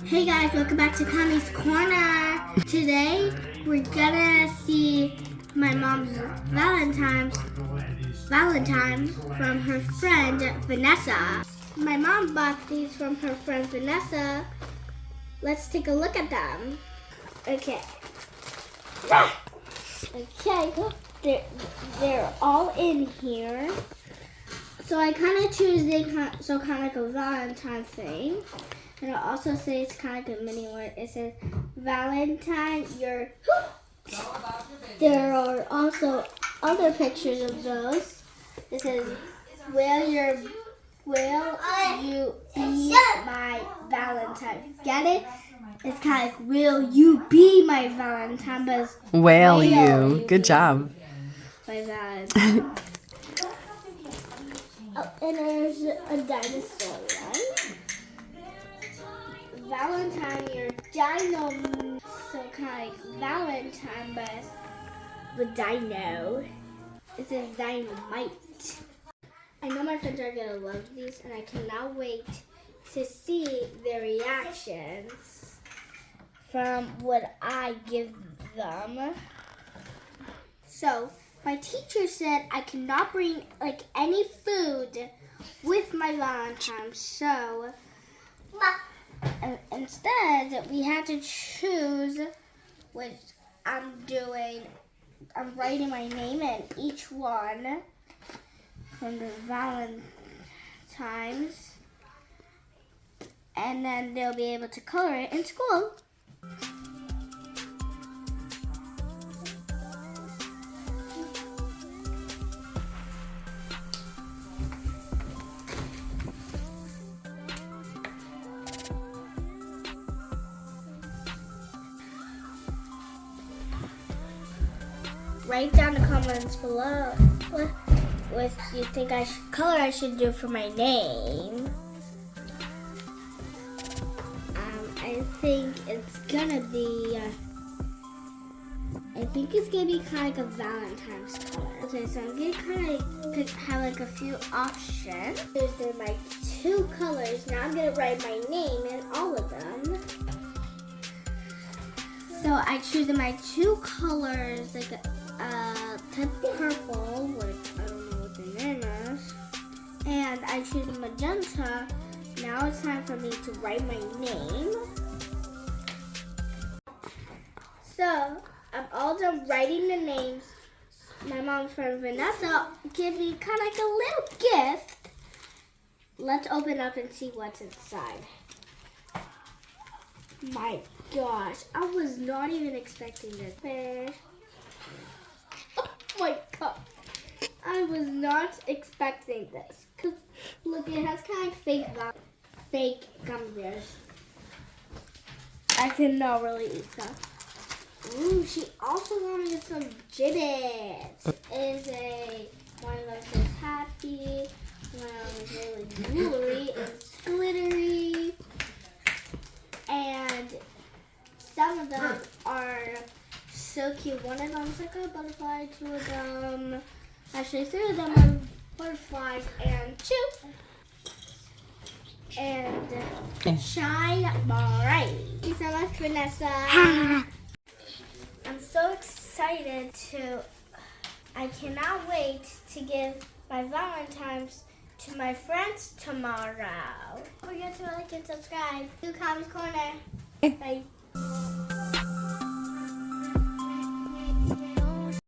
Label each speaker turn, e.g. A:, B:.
A: Hey guys, welcome back to Connie's Corner. Today we're gonna see my mom's Valentine from her friend Vanessa. My mom bought these from her friend Vanessa. Let's take a look at them. Okay. Okay, they're all in here. So I kind of choose kind of like a Valentine thing. And it also says kind of like a mini word. It says, Valentine, There are also other pictures of those. It says, will you be my Valentine? Get it? It's kind of like, will you be my Valentine? But it's
B: Whale you. Good job.
A: My Valentine. Oh, and there's a dinosaur one. Valentine, your dino, so kind of like Valentine, but with dino. It says dynamite. I know my friends are gonna love these, and I cannot wait to see their reactions from what I give them. So, my teacher said I cannot bring like any food with my Valentine, so instead we had to choose which I'm doing. I'm writing my name in each one from the Valentines, and then they'll be able to color it in school. Write down the comments below what you think color I should do for my name. I think it's gonna be kind of like a Valentine's color. Okay, so I'm gonna kind of have like a few options. There's my two colors. Now I'm gonna write my name in all of them. So I choose my two colors, like type purple, which I don't know what the name is, and I choose magenta. Now it's time for me to write my name. So I'm all done writing the names. My mom's friend Vanessa gave me kind of like a little gift. Let's open up and see what's inside. My gosh, I was not even expecting this. Oh my god, I was not expecting this. Cause look, it has kind of like fake gummy bears. I cannot really eat that. Ooh, she also got me some gibbets. Is one of them says happy, one of them is really jewelry and glittery. And some of them are so cute. One of them is like a butterfly, two of them, actually three of them are butterflies, and two. And shine bright. Thank you so much, Vanessa. I'm so excited I cannot wait to give my Valentines to my friends tomorrow. Don't forget to like and subscribe to Connie's Corner. Bye.